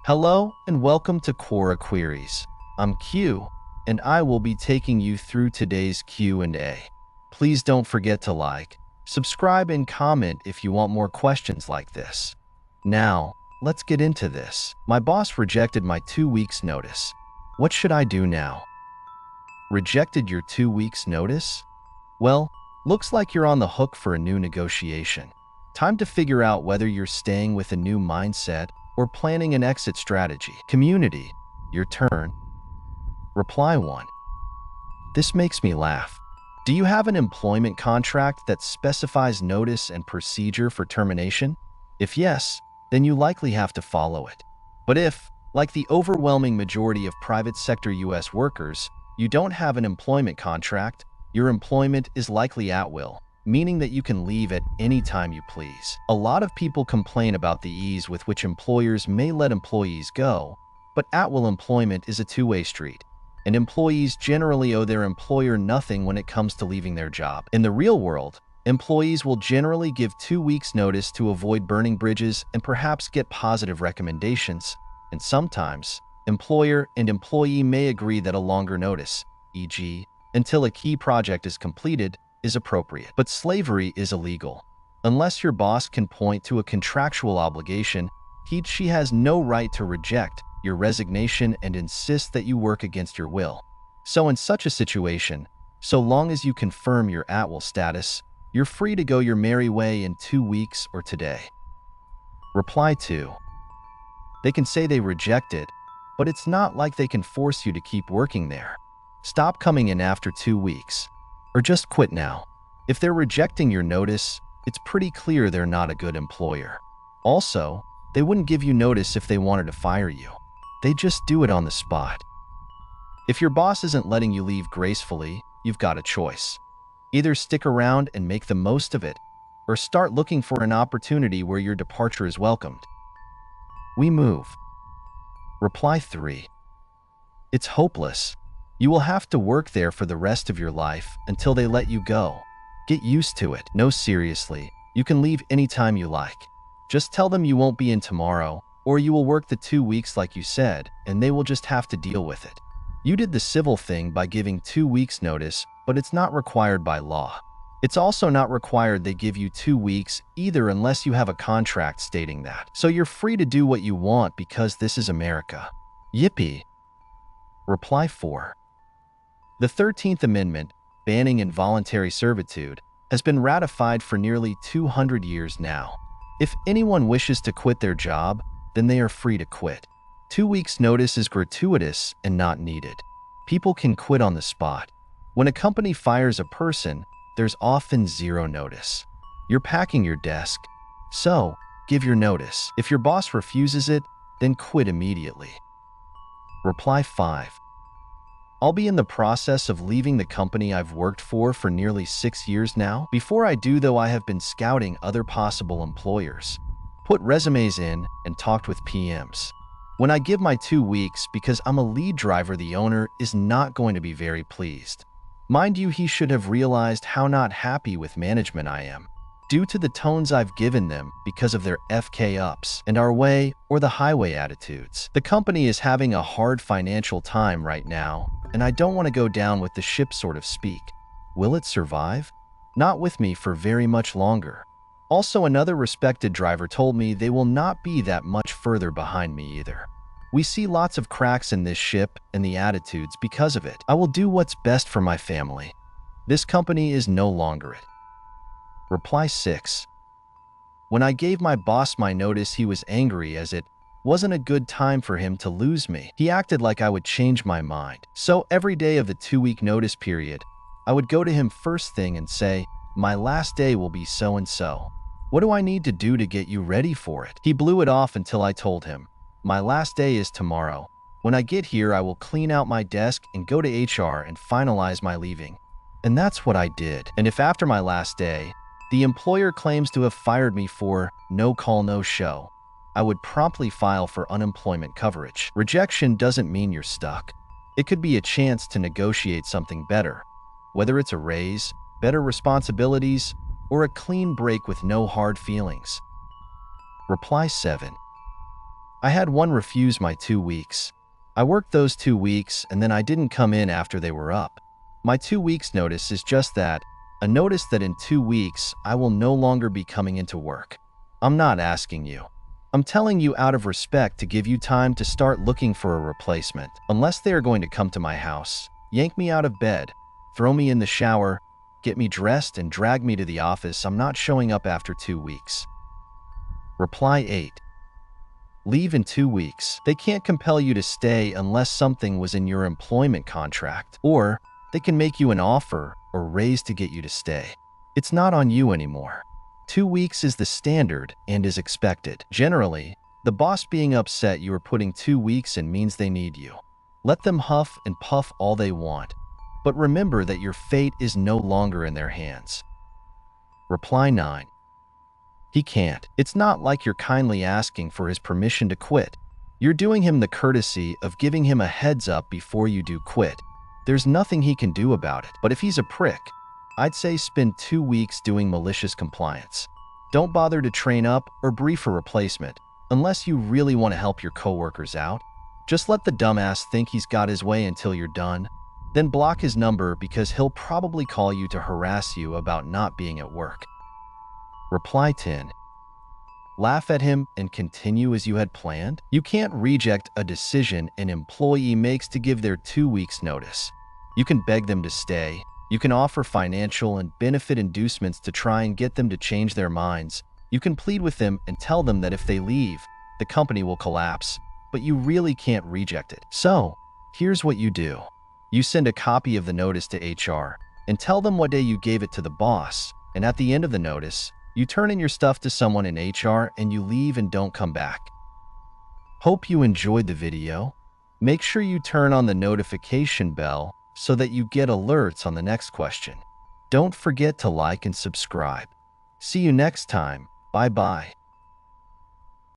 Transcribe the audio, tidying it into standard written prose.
Hello and welcome to Quora Queries. I'm Q, and I will be taking you through today's Q&A. Please don't forget to like, subscribe, and comment if you want more questions like this. Now, let's get into this. My boss rejected my 2 weeks notice. What should I do now? Rejected your 2 weeks notice? Well, looks like you're on the hook for a new negotiation. Time to figure out whether you're staying with a new mindset or planning an exit strategy. Community, your turn. Reply 1. This makes me laugh. Do you have an employment contract that specifies notice and procedure for termination? If yes, then you likely have to follow it. But if, like the overwhelming majority of private sector US workers, you don't have an employment contract, your employment is likely at will, meaning that you can leave at any time you please. A lot of people complain about the ease with which employers may let employees go, but at-will employment is a two-way street, and employees generally owe their employer nothing when it comes to leaving their job. In the real world, employees will generally give 2 weeks notice to avoid burning bridges and perhaps get positive recommendations, and sometimes, employer and employee may agree that a longer notice, e.g., until a key project is completed, is appropriate. But slavery is illegal. Unless your boss can point to a contractual obligation, she has no right to reject your resignation and insist that you work against your will. So in such a situation, so long as you confirm your at-will status, you're free to go your merry way in 2 weeks or today. Reply 2. They can say they reject it, but it's not like they can force you to keep working there. Stop coming in after 2 weeks. Or just quit now. If they're rejecting your notice, it's pretty clear they're not a good employer. Also, they wouldn't give you notice if they wanted to fire you. They just do it on the spot. If your boss isn't letting you leave gracefully, you've got a choice. Either stick around and make the most of it, or start looking for an opportunity where your departure is welcomed. We move. Reply 3. It's hopeless. You will have to work there for the rest of your life until they let you go. Get used to it. No, seriously, you can leave anytime you like. Just tell them you won't be in tomorrow, or you will work the 2 weeks like you said, and they will just have to deal with it. You did the civil thing by giving 2 weeks notice, but it's not required by law. It's also not required they give you 2 weeks either unless you have a contract stating that. So you're free to do what you want because this is America. Yippee. Reply 4. The 13th Amendment, banning involuntary servitude, has been ratified for nearly 200 years now. If anyone wishes to quit their job, then they are free to quit. 2 weeks' notice is gratuitous and not needed. People can quit on the spot. When a company fires a person, there's often zero notice. You're packing your desk, so give your notice. If your boss refuses it, then quit immediately. Reply 5. I'll be in the process of leaving the company I've worked for nearly 6 years now. Before I do, though, I have been scouting other possible employers, put resumes in, and talked with PMs. When I give my 2 weeks, because I'm a lead driver, the owner is not going to be very pleased. Mind you, he should have realized how not happy with management I am, due to the tones I've given them because of their FK ups and our way or the highway attitudes. The company is having a hard financial time right now, and I don't want to go down with the ship, sort of speak. Will it survive? Not with me for very much longer. Also, another respected driver told me they will not be that much further behind me either. We see lots of cracks in this ship and the attitudes because of it. I will do what's best for my family. This company is no longer it. Reply 6. When I gave my boss my notice, he was angry as it wasn't a good time for him to lose me. He acted like I would change my mind. So every day of the 2-week notice period, I would go to him first thing and say, my last day will be so-and-so. What do I need to do to get you ready for it? He blew it off until I told him, my last day is tomorrow. When I get here, I will clean out my desk and go to HR and finalize my leaving. And that's what I did. And if after my last day, the employer claims to have fired me for no call, no show, I would promptly file for unemployment coverage. Rejection doesn't mean you're stuck. It could be a chance to negotiate something better, whether it's a raise, better responsibilities, or a clean break with no hard feelings. Reply 7. I had one refuse my 2 weeks. I worked those 2 weeks and then I didn't come in after they were up. My 2 weeks notice is just that, a notice that in 2 weeks I will no longer be coming into work. I'm not asking you. I'm telling you out of respect to give you time to start looking for a replacement. Unless they are going to come to my house, yank me out of bed, throw me in the shower, get me dressed and drag me to the office, I'm not showing up after 2 weeks. Reply 8. Leave in 2 weeks. They can't compel you to stay unless something was in your employment contract, or they can make you an offer or raise to get you to stay. It's not on you anymore. 2 weeks is the standard and is expected. Generally, the boss being upset you are putting 2 weeks in means they need you. Let them huff and puff all they want, but remember that your fate is no longer in their hands. Reply 9. He can't. It's not like you're kindly asking for his permission to quit. You're doing him the courtesy of giving him a heads up before you do quit. There's nothing he can do about it. But if he's a prick, I'd say spend 2 weeks doing malicious compliance. Don't bother to train up or brief a replacement unless you really want to help your coworkers out. Just let the dumbass think he's got his way until you're done. Then block his number because he'll probably call you to harass you about not being at work. Reply 10. Laugh at him and continue as you had planned? You can't reject a decision an employee makes to give their 2 weeks notice. You can beg them to stay. You can offer financial and benefit inducements to try and get them to change their minds. You can plead with them and tell them that if they leave, the company will collapse, but you really can't reject it. So, here's what you do. You send a copy of the notice to HR and tell them what day you gave it to the boss, and at the end of the notice, you turn in your stuff to someone in HR and you leave and don't come back. Hope you enjoyed the video. Make sure you turn on the notification bell so that you get alerts on the next question. Don't forget to like and subscribe. See you next time. Bye-bye.